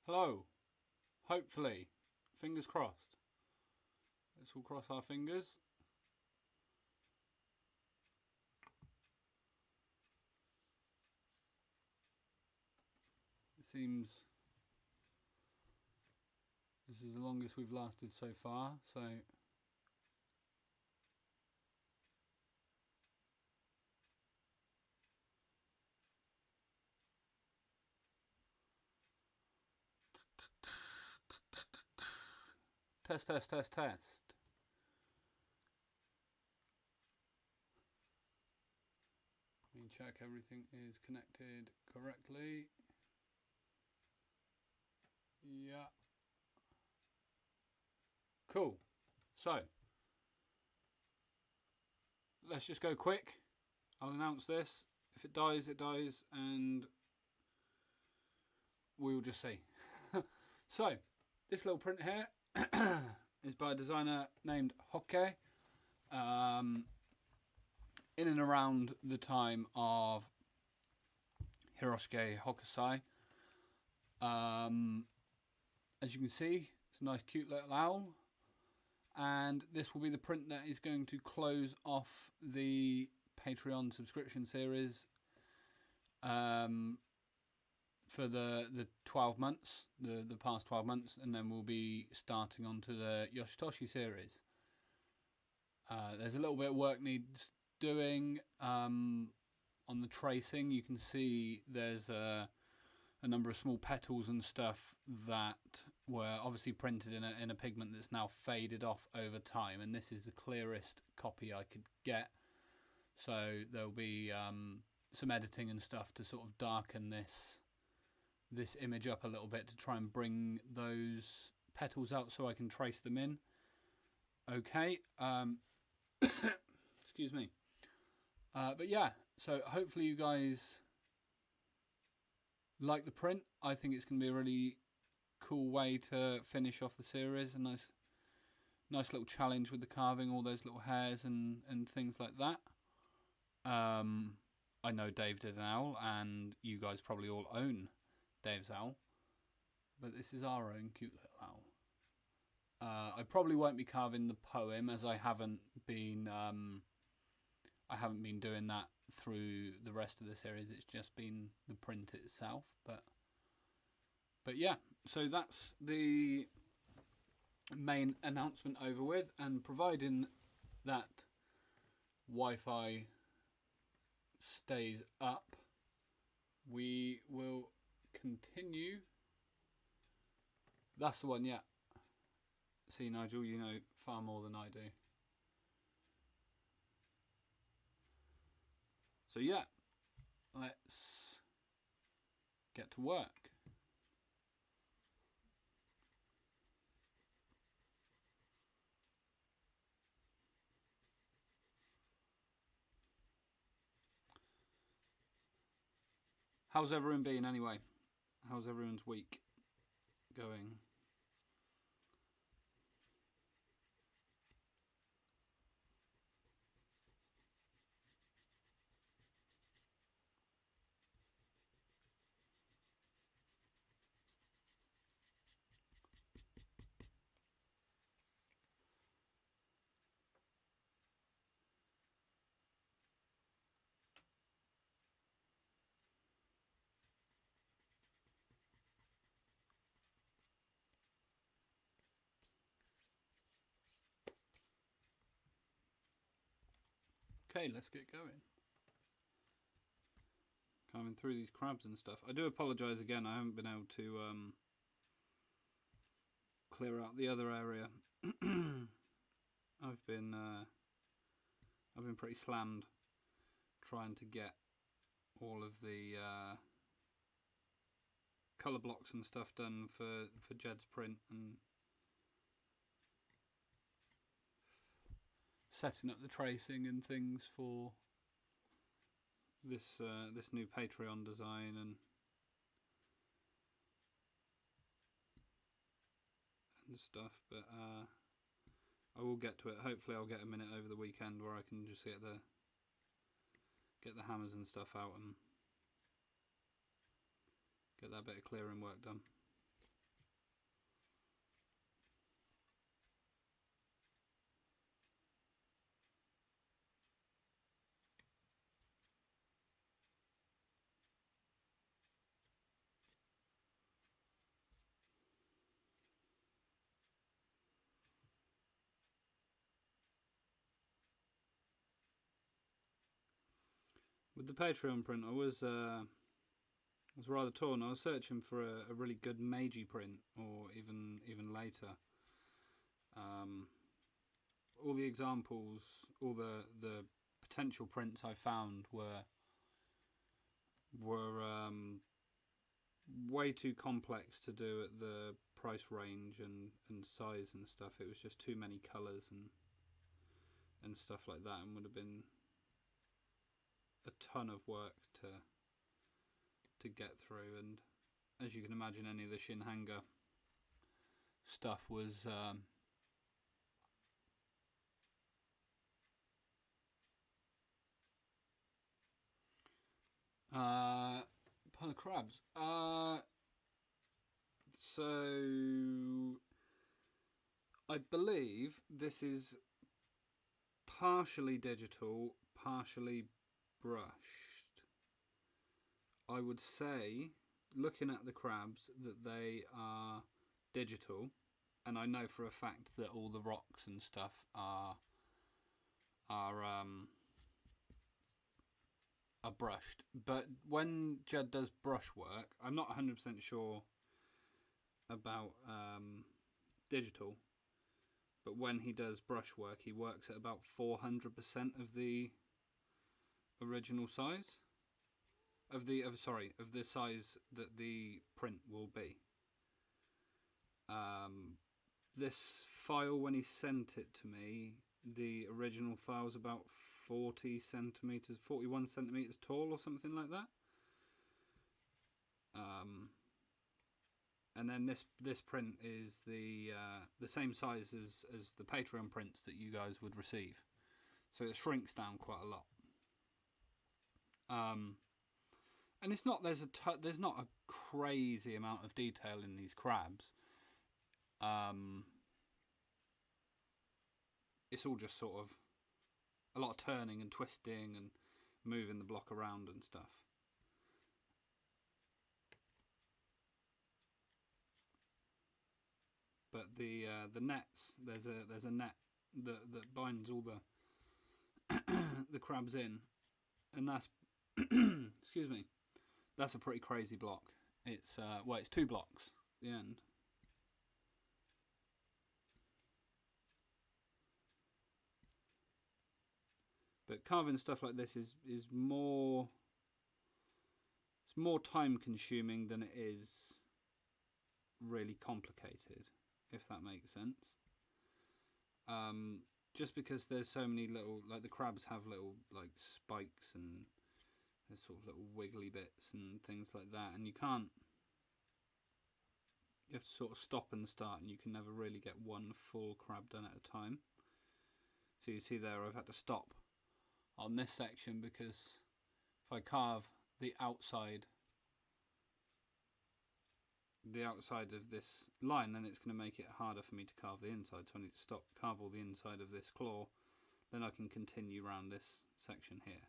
Hello. Hopefully. Fingers crossed. Let's all cross our fingers. It seems this is the longest we've lasted so far, so test, test, test, test. Let me check everything is connected correctly. Yeah. Cool. So, let's just go quick. I'll announce this. If it dies, it dies, and we'll just see. So, this little print here is by a designer named Hokke. In and around the time of Hiroshige Hokusai. As you can see, it's a nice cute little owl. And this will be the print that is going to close off the Patreon subscription series for the 12 months, the past 12 months, and then we'll be starting onto the Yoshitoshi series. There's a little bit of work needs doing on the tracing. You can see there's a number of small petals and stuff that were obviously printed in a pigment that's now faded off over time, and this is the clearest copy I could get. So there'll be some editing and stuff to sort of darken this image up a little bit to try and bring those petals out so I can trace them in. Okay, excuse me. But yeah, so hopefully you guys like the print. I think it's going to be a really cool way to finish off the series. A nice little challenge with the carving, all those little hairs and things like that. I know Dave did an owl, and you guys probably all own Dave's owl, but this is our own cute little owl. I probably won't be carving the poem, as I haven't been doing that through the rest of the series. It's just been the print itself, but yeah, so that's the main announcement over with, and providing that Wi-Fi stays up, we will continue. That's the one, yeah. See, Nigel, you know far more than I do. So yeah, let's get to work. How's everyone been anyway? How's everyone's week going? Okay, let's get going. Coming through these crabs and stuff. I do apologise again, I haven't been able to clear out the other area. I've been pretty slammed trying to get all of the colour blocks and stuff done for Jed's print, and setting up the tracing and things for this this new Patreon design and stuff. But I will get to it. Hopefully I'll get a minute over the weekend where I can just get the hammers and stuff out and get that bit of clearing work done. With the Patreon print, I was rather torn. I was searching for a really good Meiji print, or even later. All the examples, all the potential prints I found were way too complex to do at the price range and size and stuff. It was just too many colours and stuff like that, and would have been a ton of work to get through. And as you can imagine, any of the Shinhanga stuff was pile of crabs. So I believe this is partially digital, partially brushed. I would say, looking at the crabs, that they are digital, and I know for a fact that all the rocks and stuff are brushed. But when Judd does brush work, I'm not 100% sure about digital, but when he does brush work, he works at about 400% of the original size of the size that the print will be. This file, when he sent it to me, the original file is about 40 centimeters, 41 centimeters tall, or something like that. And then this print is the same size as the Patreon prints that you guys would receive, so it shrinks down quite a lot. And it's not there's not a crazy amount of detail in these crabs. It's all just sort of a lot of turning and twisting and moving the block around and stuff. But the nets, there's a net that binds all the the crabs in, and that's excuse me, that's a pretty crazy block. It's it's 2 blocks at the end. But carving stuff like this is more, it's more time consuming than it is really complicated, if that makes sense. Just because there's so many little, like the crabs have little like spikes and there's sort of little wiggly bits and things like that, and you have to sort of stop and start, and you can never really get one full crab done at a time. So you see there, I've had to stop on this section because if I carve the outside of this line, then it's going to make it harder for me to carve the inside, so I need to stop, carve all the inside of this claw, then I can continue around this section here.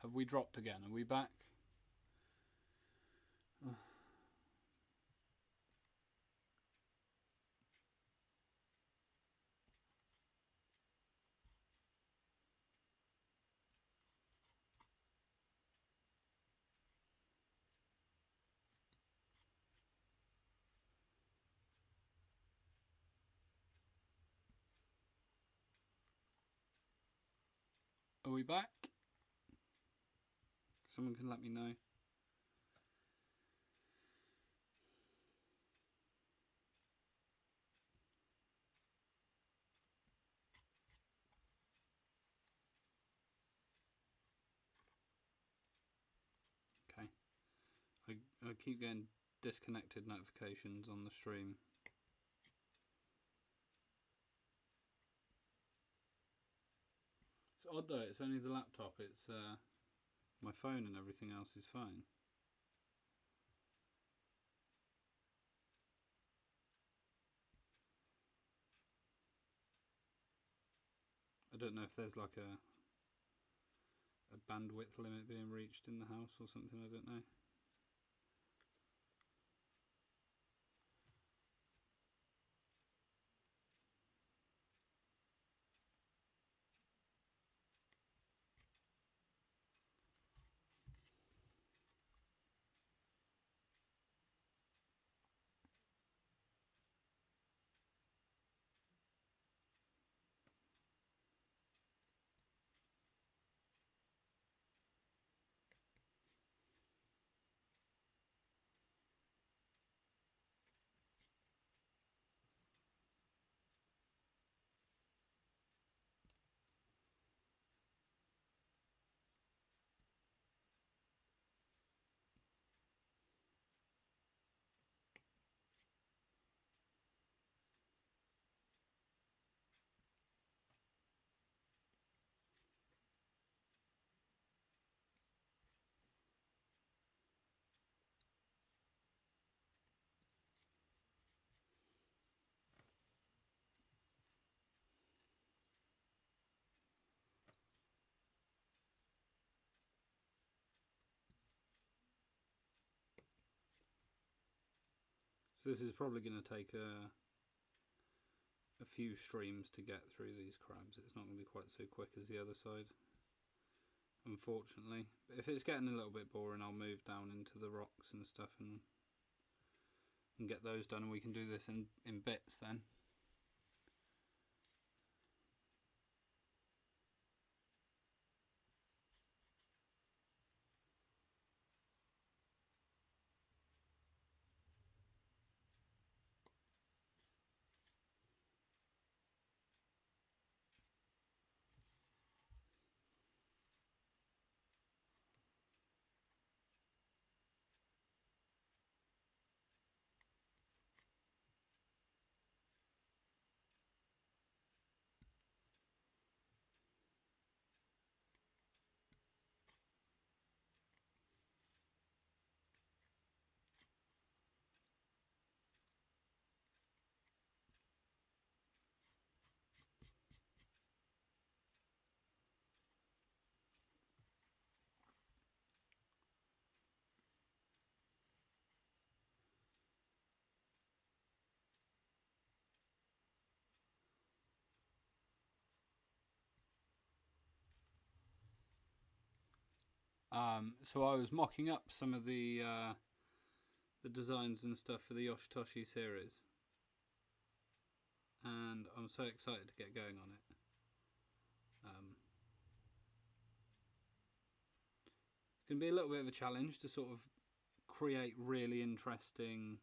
Have we dropped again? Are we back? Are we back? Someone can let me know. Okay. I keep getting disconnected notifications on the stream. It's odd though, it's only the laptop, it's my phone and everything else is fine. don't know if there's like a bandwidth limit being reached in the house or something, I don't know. So this is probably going to take a few streams to get through these crabs. It's not going to be quite so quick as the other side, unfortunately. But if it's getting a little bit boring, I'll move down into the rocks and stuff and get those done, and we can do this in bits then. So I was mocking up some of the designs and stuff for the Yoshitoshi series, and I'm so excited to get going on it. It's going to be a little bit of a challenge to sort of create really interesting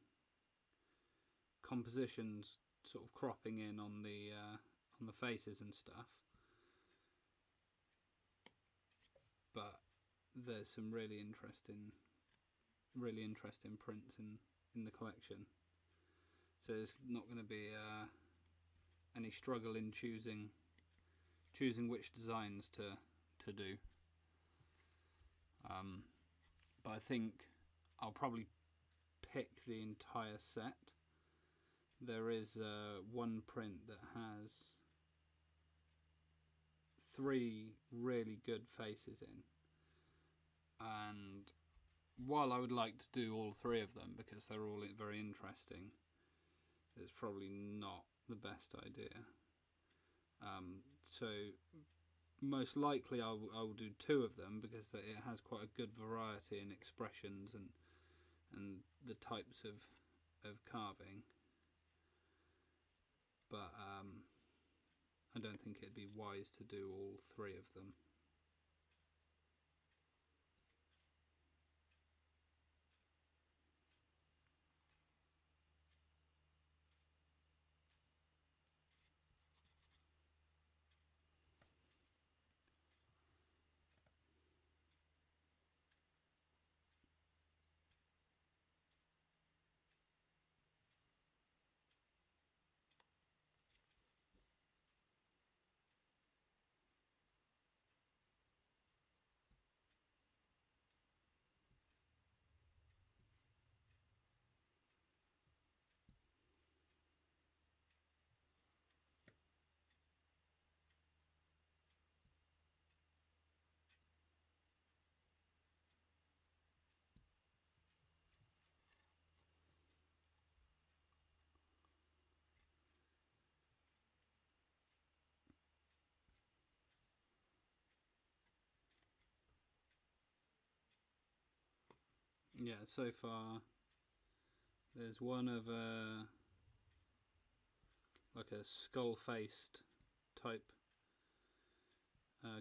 compositions, sort of cropping in on the faces and stuff. But there's some really interesting prints in the collection. So there's not going to be any struggle in choosing which designs to do. But I think I'll probably pick the entire set. There is one print that has 3 really good faces in, and while I would like to do all 3 of them because they're all very interesting, it's probably not the best idea. So most likely I will do 2 of them because it has quite a good variety in expressions and the types of carving. But I don't think it'd be wise to do all 3 of them. Yeah, so far there's one of like a skull-faced type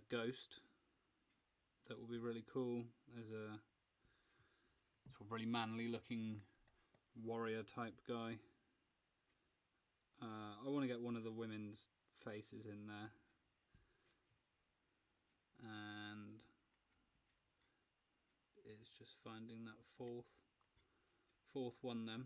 ghost that will be really cool. There's a sort of really manly looking warrior type guy. I want to get one of the women's faces in there, and it's just finding that fourth one then.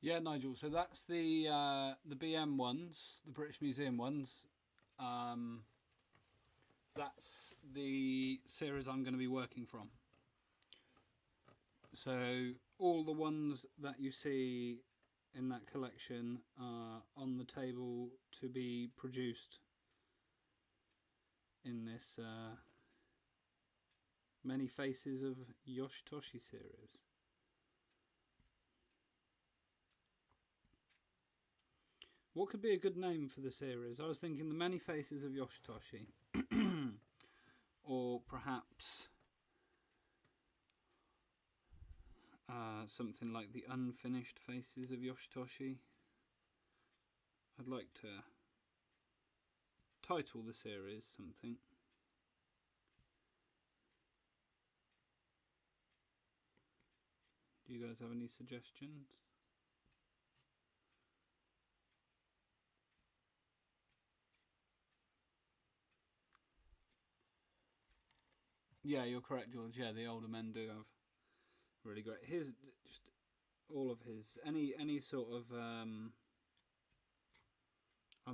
Yeah, Nigel. So that's the BM ones, the British Museum ones. Um, that's the series I'm going to be working from. So all the ones that you see in that collection are on the table to be produced in this Many Faces of Yoshitoshi series. What could be a good name for the series? I was thinking The Many Faces of Yoshitoshi. Or perhaps something like The Unfinished Faces of Yoshitoshi. I'd like to title the series something. Do you guys have any suggestions? Yeah, you're correct, George. Yeah, the older men do have really great. His just all of his any sort of. I'm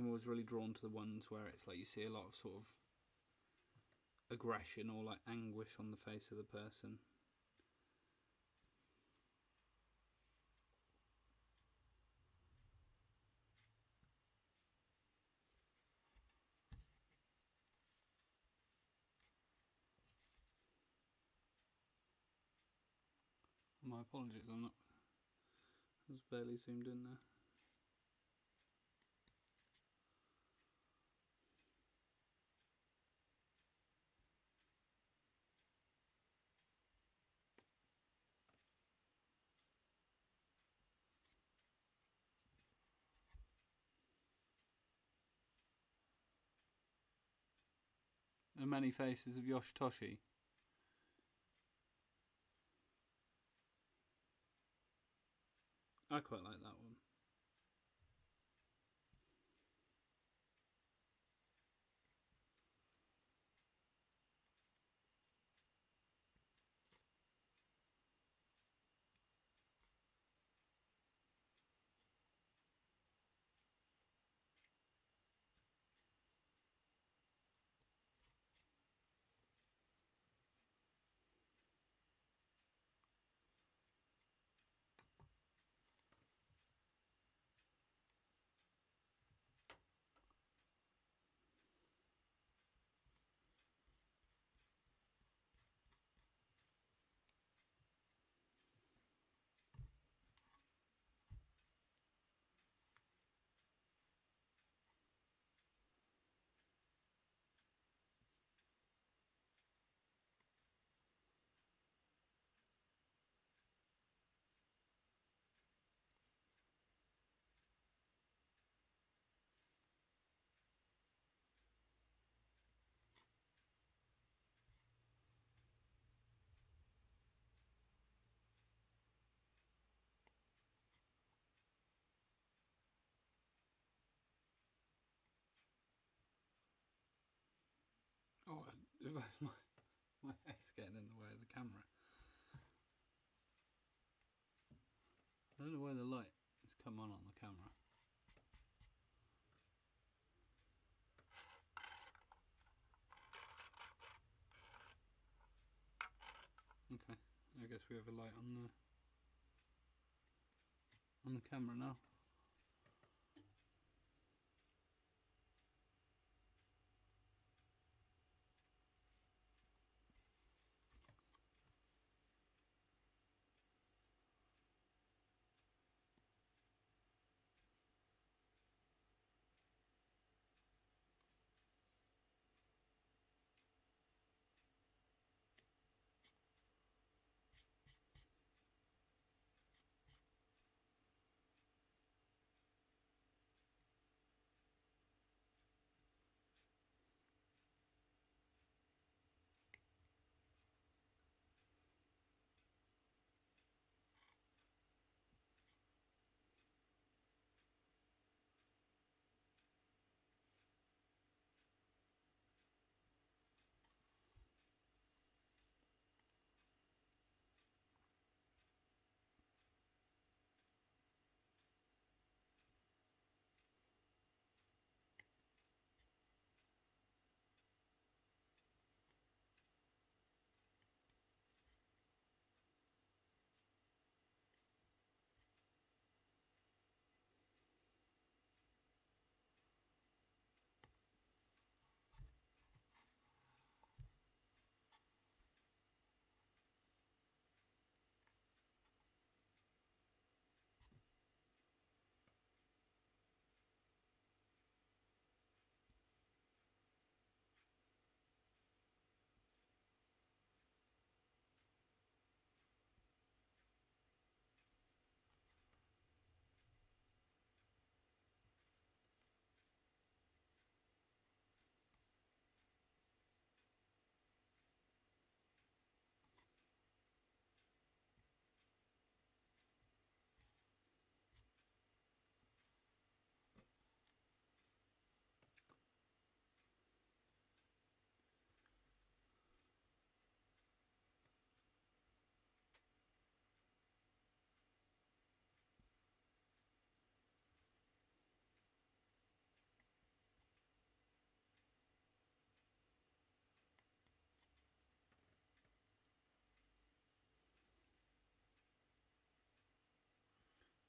always really drawn to the ones where it's like you see a lot of sort of aggression or like anguish on the face of the person. My apologies, I'm not. I was barely zoomed in there. The Many Faces of Yoshitoshi. I quite like that one. My head's getting in the way of the camera. I don't know where the light has come on the camera. Okay, I guess we have a light on the camera now.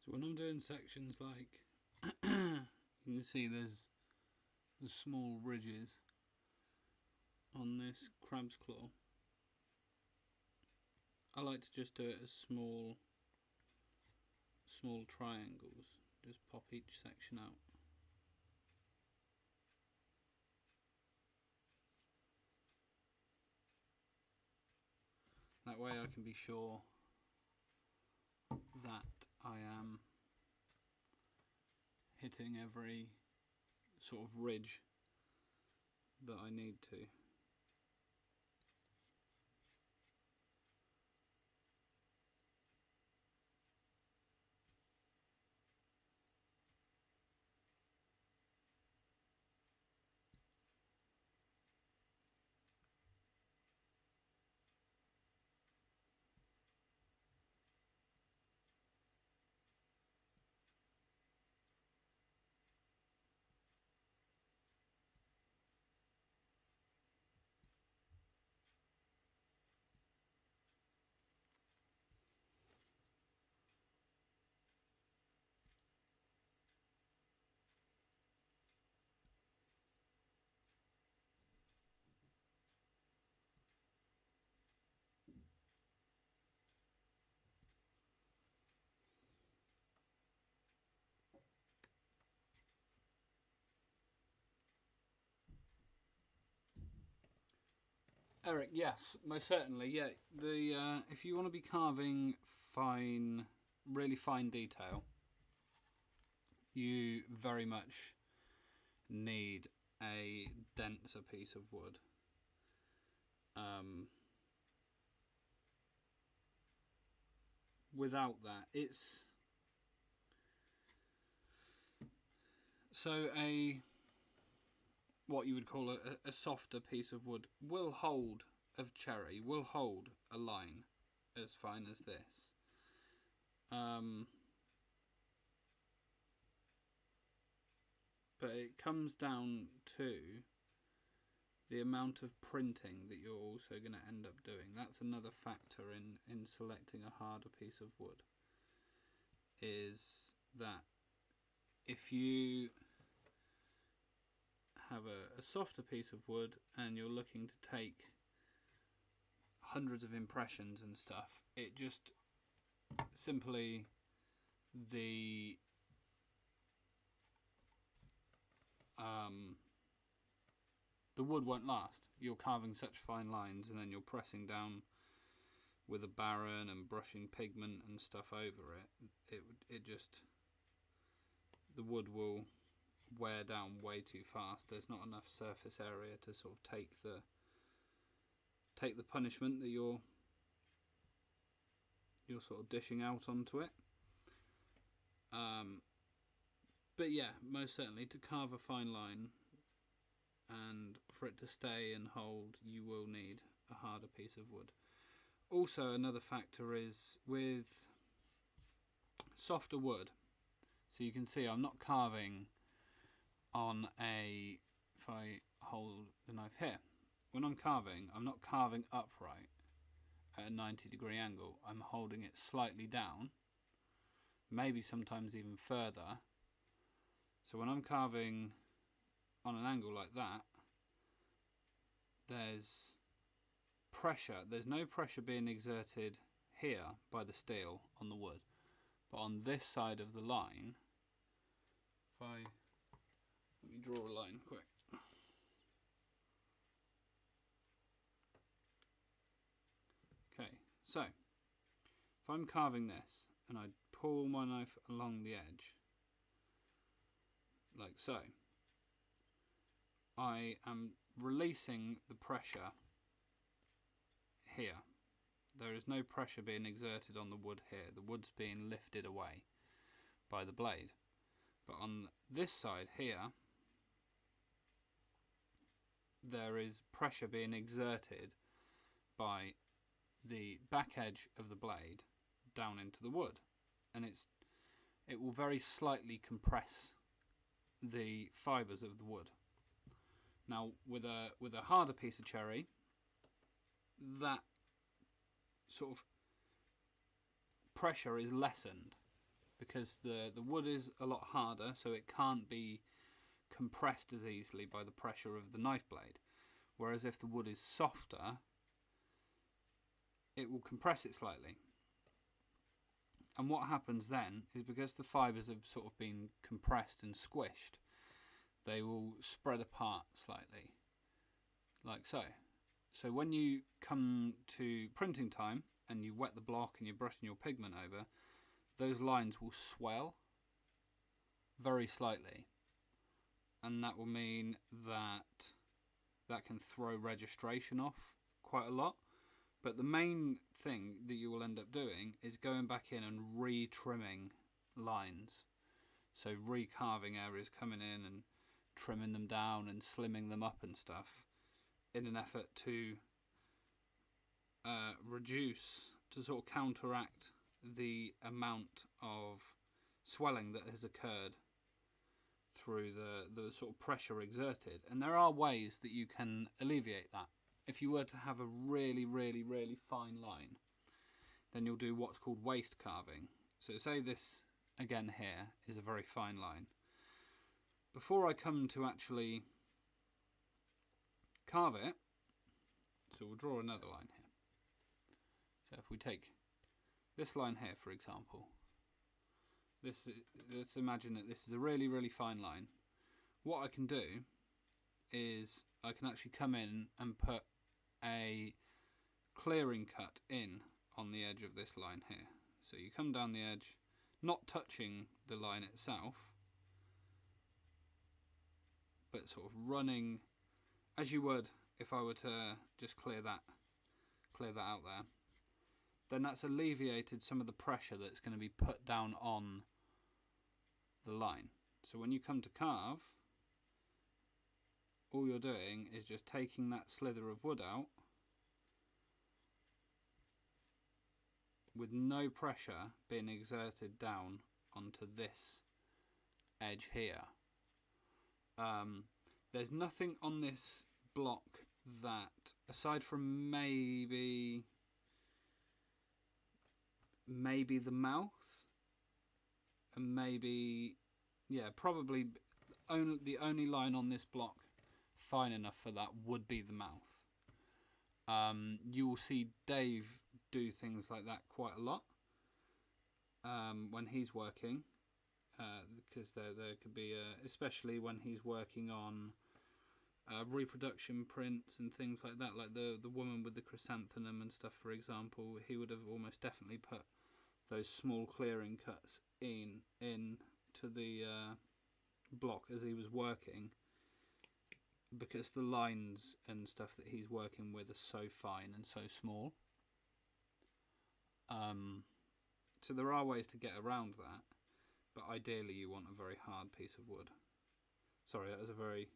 So when I'm doing sections like, you can see there's the small ridges on this crab's claw. I like to just do it as small triangles. Just pop each section out. That way I can be sure that I am hitting every sort of ridge that I need to. Eric, yes, most certainly. Yeah, the if you want to be carving really fine detail, you very much need a denser piece of wood. Without that, it's so what you would call a softer piece of wood will hold, of cherry, will hold a line as fine as this. But it comes down to the amount of printing that you're also going to end up doing. That's another factor in selecting a harder piece of wood, is that if you have a softer piece of wood and you're looking to take hundreds of impressions and stuff, it just simply the wood won't last. You're carving such fine lines and then you're pressing down with a baron and brushing pigment and stuff over it. It just, the wood will wear down way too fast. There's not enough surface area to sort of take the punishment that you're sort of dishing out onto it. But yeah, most certainly to carve a fine line and for it to stay and hold, you will need a harder piece of wood. Also, another factor is with softer wood. So you can see I'm not carving on if I hold the knife here, when I'm carving, I'm not carving upright at a 90-degree angle. I'm holding it slightly down, maybe sometimes even further. So when I'm carving on an angle like that, there's pressure. There's no pressure being exerted here by the steel on the wood, but on this side of the line, let me draw a line quick. Okay, so if I'm carving this and I pull my knife along the edge like so, I am releasing the pressure here. There is no pressure being exerted on the wood here. The wood's being lifted away by the blade. But on this side here, there is pressure being exerted by the back edge of the blade down into the wood, and it will very slightly compress the fibres of the wood. Now with a harder piece of cherry, that sort of pressure is lessened because the wood is a lot harder, so it can't be compressed as easily by the pressure of the knife blade. Whereas if the wood is softer, it will compress it slightly. And what happens then is, because the fibres have sort of been compressed and squished, they will spread apart slightly, like so. So when you come to printing time and you wet the block and you're brushing your pigment over, those lines will swell very slightly, and that will mean that can throw registration off quite a lot. But the main thing that you will end up doing is going back in and re-trimming lines. So re-carving areas, coming in and trimming them down and slimming them up and stuff, in an effort to reduce, to sort of counteract the amount of swelling that has occurred through the sort of pressure exerted. And there are ways that you can alleviate that. If you were to have a really, really, really fine line, then you'll do what's called waste carving. So say this again here is a very fine line. Before I come to actually carve it, so we'll draw another line here. So if we take this line here, for example, let's imagine that this is a really, really fine line. What I can do is I can actually come in and put a clearing cut in on the edge of this line here. So you come down the edge, not touching the line itself, but sort of running as you would if I were to just clear that out there. Then that's alleviated some of the pressure that's going to be put down on the line. So when you come to carve, all you're doing is just taking that slither of wood out with no pressure being exerted down onto this edge here. There's nothing on this block that, aside from maybe the mouth, and maybe, yeah, probably the only line on this block fine enough for that would be the mouth. You will see Dave do things like that quite a lot when he's working, because there could be, especially when he's working on reproduction prints and things like that, like the woman with the chrysanthemum and stuff, for example. He would have almost definitely put those small clearing cuts in to the block as he was working, because the lines and stuff that he's working with are so fine and so small. So there are ways to get around that, but ideally you want a very hard piece of wood. Sorry, that was a very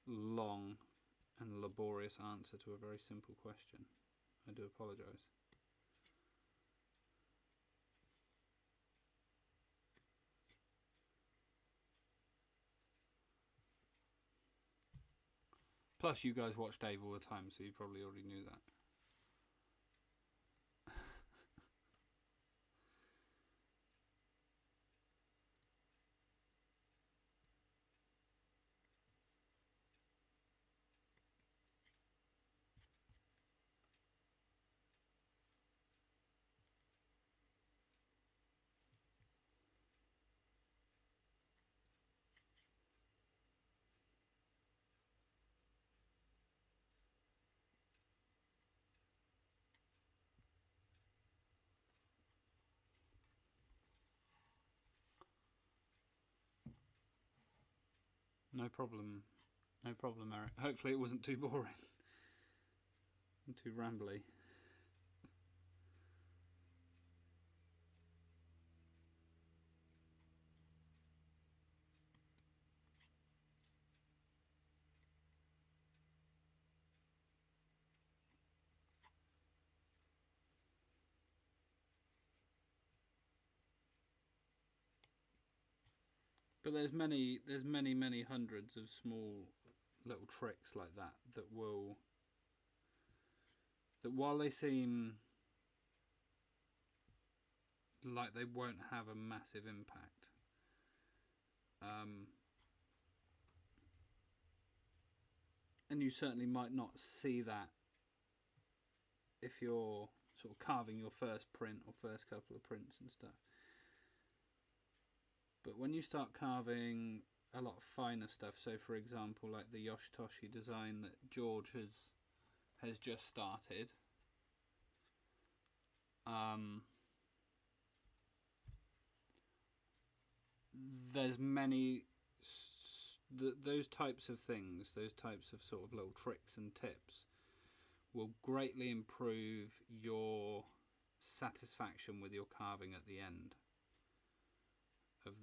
long and laborious answer to a very simple question. I do apologise. Plus, you guys watch Dave all the time, so you probably already knew that. No problem. No problem, Eric. Hopefully it wasn't too boring. Too rambly. But there's many hundreds of small little tricks like that that while they seem like they won't have a massive impact, and you certainly might not see that if you're sort of carving your first print or first couple of prints and stuff. But when you start carving a lot finer stuff, so for example like the Yoshitoshi design that George has just started, there's many those types of things, those types of sort of little tricks and tips will greatly improve your satisfaction with your carving at the end of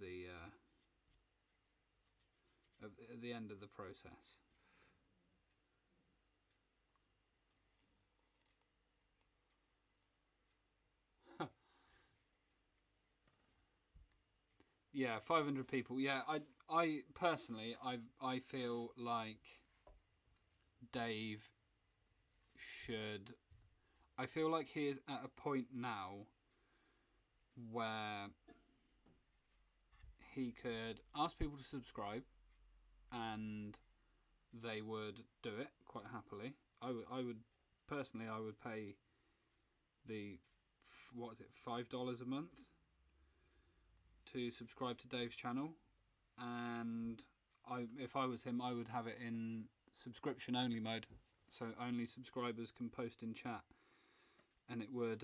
the end of the process. Yeah, 500 people. Yeah, I personally, I feel like Dave should. I feel like he is at a point now where he could ask people to subscribe, and they would do it quite happily. I would personally, I would pay the, what is it, $5 a month to subscribe to Dave's channel, and if I was him, I would have it in subscription only mode, so only subscribers can post in chat, and it would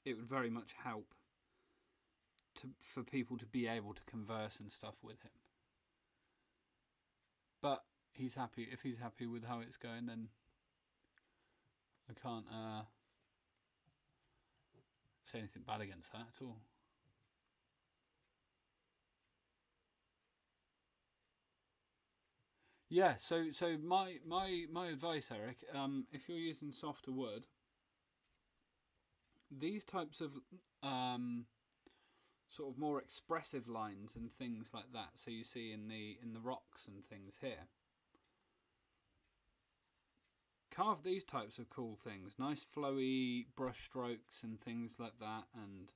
very much help for people to be able to converse and stuff with him. But he's happy. If he's happy with how it's going, then I can't say anything bad against that at all. Yeah, so my advice, Eric, if you're using softer wood, these types of um, sort of more expressive lines and things like that. So you see in the rocks and things here. Carve these types of cool things, nice flowy brush strokes and things like that, and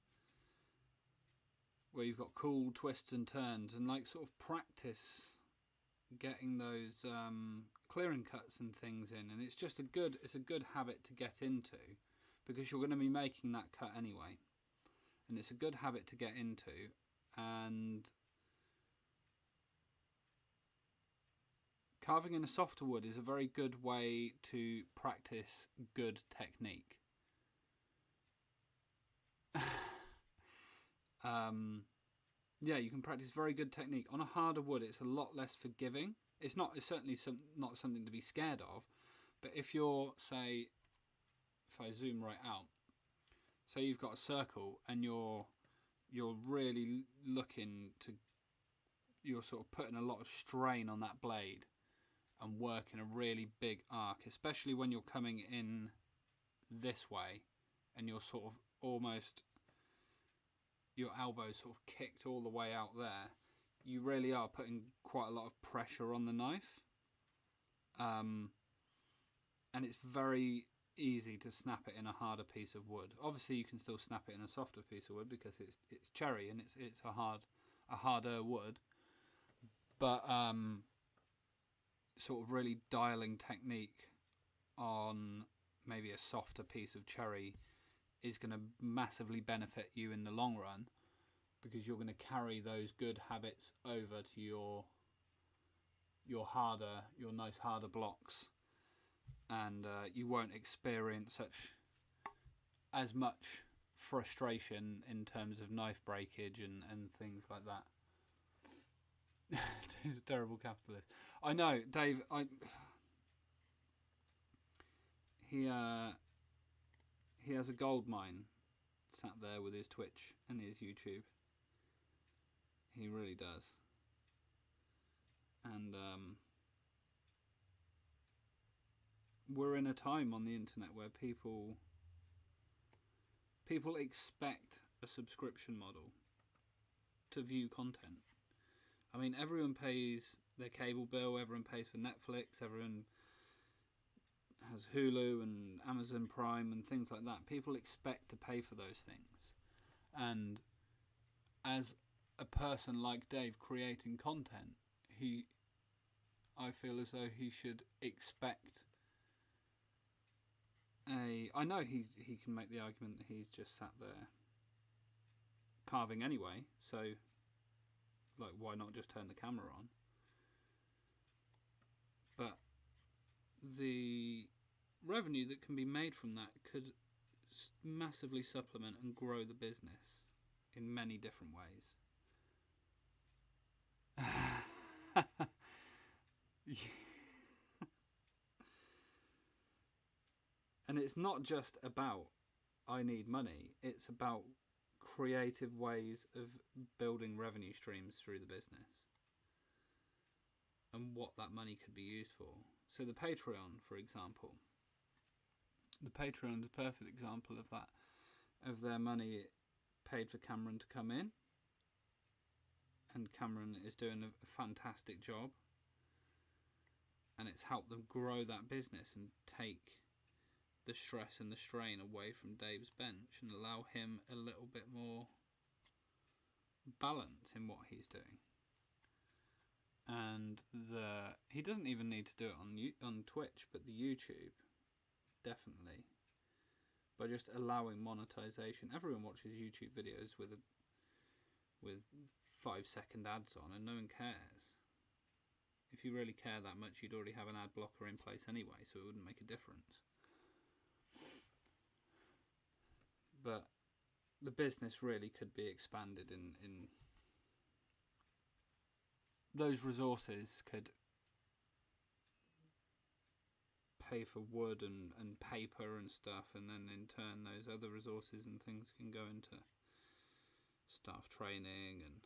where you've got cool twists and turns, and like sort of practice getting those clearing cuts and things in. And it's a good habit to get into, because you're going to be making that cut anyway, and it's a good habit to get into. And carving in a softer wood is a very good way to practice good technique. Yeah, you can practice very good technique. On a harder wood, it's a lot less forgiving. It's certainly not something to be scared of. But if you're, say, if I zoom right out, say you've got a circle and you're really looking to, you're sort of putting a lot of strain on that blade and working a really big arc, especially when you're coming in this way and you're sort of almost, your elbow sort of kicked all the way out there, you really are putting quite a lot of pressure on the knife. And it's very easy to snap it in a harder piece of wood. Obviously you can still snap it in a softer piece of wood because it's cherry and it's a harder wood. But sort of really dialing technique on maybe a softer piece of cherry is going to massively benefit you in the long run, because you're going to carry those good habits over to your nice harder blocks, and you won't experience as much frustration in terms of knife breakage and things like that. He's a terrible capitalist. I know, Dave. He has a gold mine sat there with his Twitch and his YouTube. He really does. And we're in a time on the internet where people expect a subscription model to view content. I mean, everyone pays their cable bill, everyone pays for Netflix, everyone has Hulu and Amazon Prime and things like that. People expect to pay for those things. And as a person like Dave creating content, I feel as though he should expect I know he can make the argument that he's just sat there carving anyway, so like, why not just turn the camera on? But the revenue that can be made from that could massively supplement and grow the business in many different ways. And it's not just about I need money, it's about creative ways of building revenue streams through the business and what that money could be used for. So the Patreon, for example, the Patreon's a perfect example of that, of their money paid for Cameron to come in, and Cameron is doing a fantastic job, and it's helped them grow that business and take the stress and the strain away from Dave's bench and allow him a little bit more balance in what he's doing. And he doesn't even need to do it on Twitch, but the YouTube, definitely, by just allowing monetization. Everyone watches YouTube videos with 5-second ads on, and no one cares. If you really care that much, you'd already have an ad blocker in place anyway, so it wouldn't make a difference. But the business really could be expanded in those resources could pay for wood and paper and stuff, and then in turn those other resources and things can go into staff training, and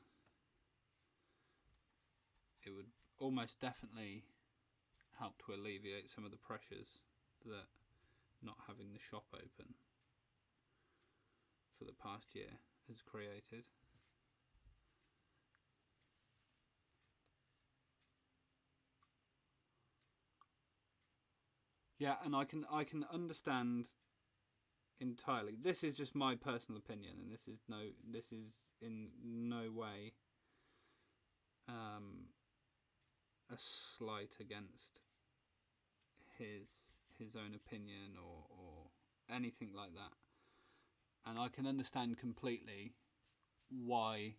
it would almost definitely helped to alleviate some of the pressures that not having the shop open for the past year has created. Yeah, and I can understand entirely. This is just my personal opinion, and this is in no way a slight against his own opinion or anything like that. And I can understand completely why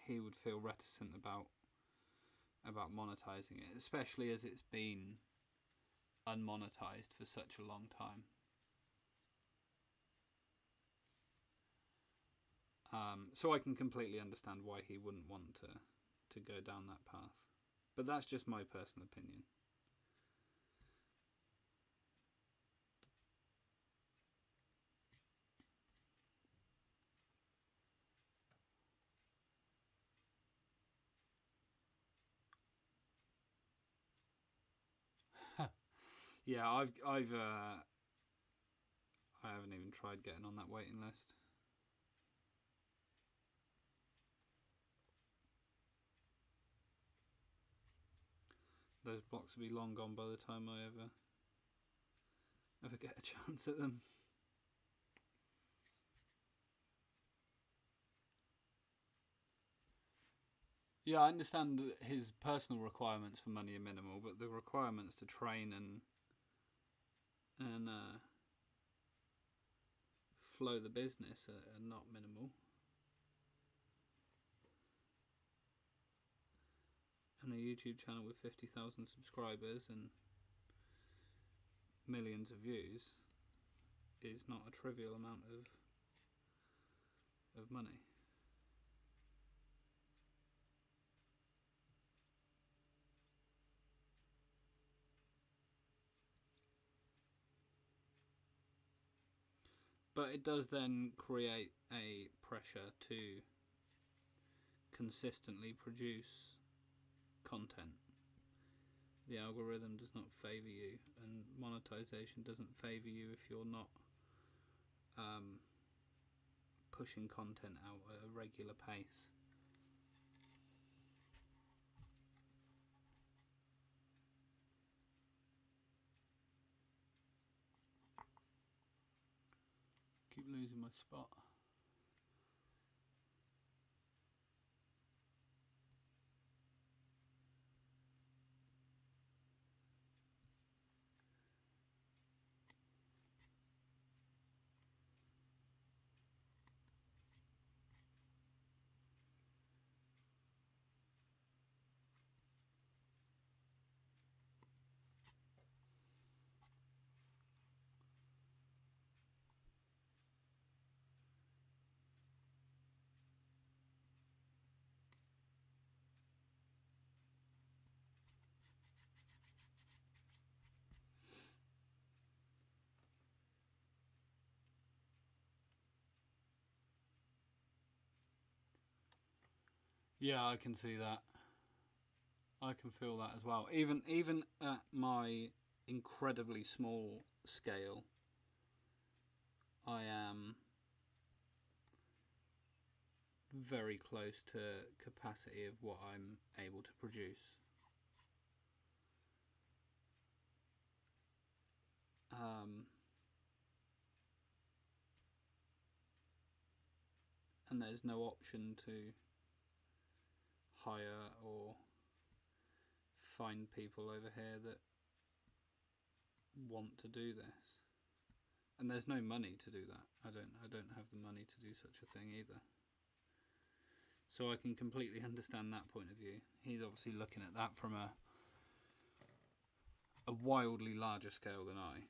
he would feel reticent about monetizing it, especially as it's been unmonetized for such a long time. So I can completely understand why he wouldn't want to go down that path. But that's just my personal opinion. Yeah, I haven't even tried getting on that waiting list. Those blocks will be long gone by the time I ever get a chance at them. Yeah, I understand that his personal requirements for money are minimal, but the requirements to train and flow the business are not minimal. And a YouTube channel with 50,000 subscribers and millions of views is not a trivial amount of money. But it does then create a pressure to consistently produce content. The algorithm does not favour you, and monetization doesn't favour you if you're not pushing content out at a regular pace. Keep losing my spot. Yeah, I can see that. I can feel that as well. Even at my incredibly small scale, I am very close to capacity of what I'm able to produce. And there's no option to hire or find people over here that want to do this. And there's no money to do that. I don't have the money to do such a thing either. So I can completely understand that point of view. He's obviously looking at that from a wildly larger scale than I.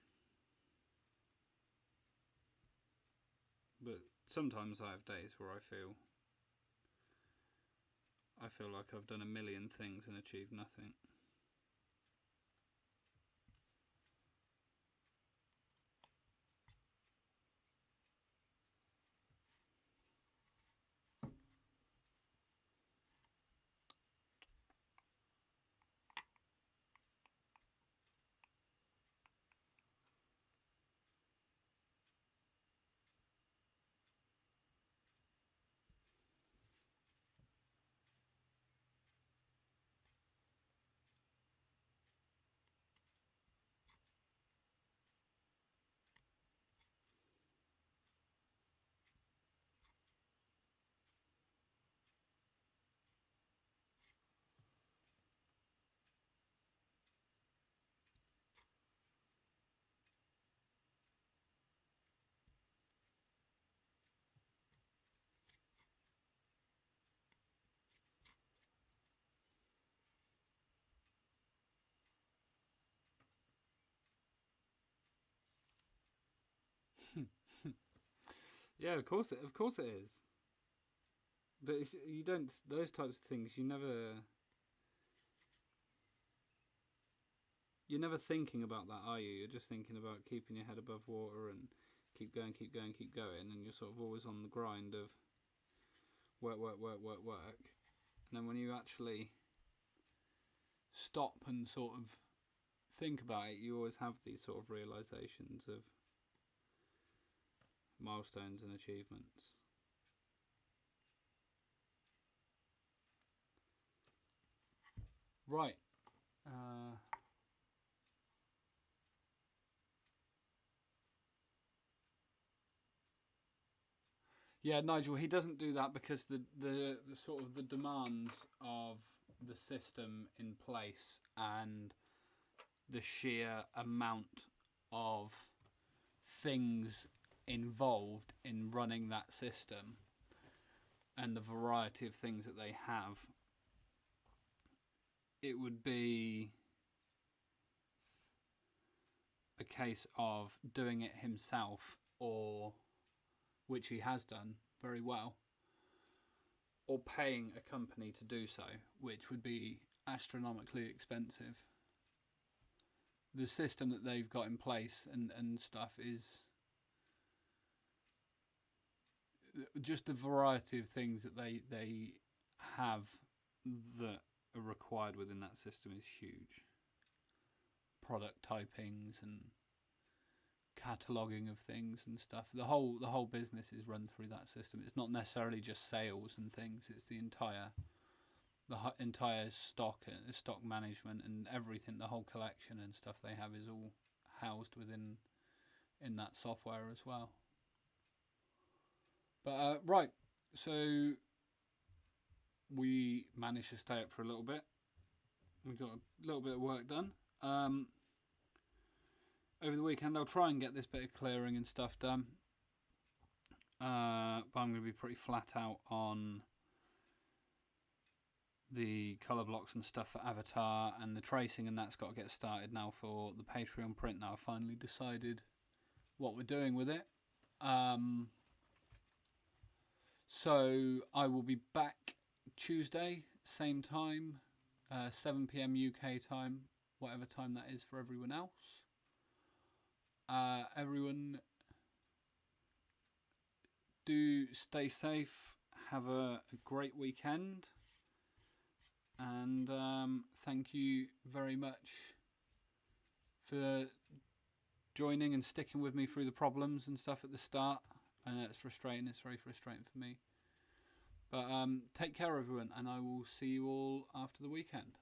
But sometimes I have days where I feel like I've done a million things and achieved nothing. Yeah, of course it is. But you don't, those types of things, you're never thinking about that, are you? You're just thinking about keeping your head above water and keep going, keep going, keep going, and you're sort of always on the grind of work, work, work, work, work. And then when you actually stop and sort of think about it, you always have these sort of realizations of milestones and achievements. Right. Yeah, Nigel, he doesn't do that because the sort of the demands of the system in place and the sheer amount of things involved in running that system and the variety of things that they have, it would be a case of doing it himself, or which he has done very well, or paying a company to do so, which would be astronomically expensive. The system that they've got in place and stuff is just the variety of things that they have that are required within that system is huge. Product typings and cataloguing of things and stuff. The whole business is run through that system. It's not necessarily just sales and things. It's the entire stock management and everything. The whole collection and stuff they have is all housed in that software as well. But right, so we managed to stay up for a little bit. We got a little bit of work done. Over the weekend, I'll try and get this bit of clearing and stuff done. But I'm going to be pretty flat out on the colour blocks and stuff for Avatar, and the tracing and that's got to get started now for the Patreon print. Now I've finally decided what we're doing with it. So I will be back Tuesday, same time, 7 p.m. UK time, whatever time that is for everyone else. Everyone, do stay safe, have a great weekend, and thank you very much for joining and sticking with me through the problems and stuff at the start. I know it's frustrating, it's very frustrating for me. But take care, everyone, and I will see you all after the weekend.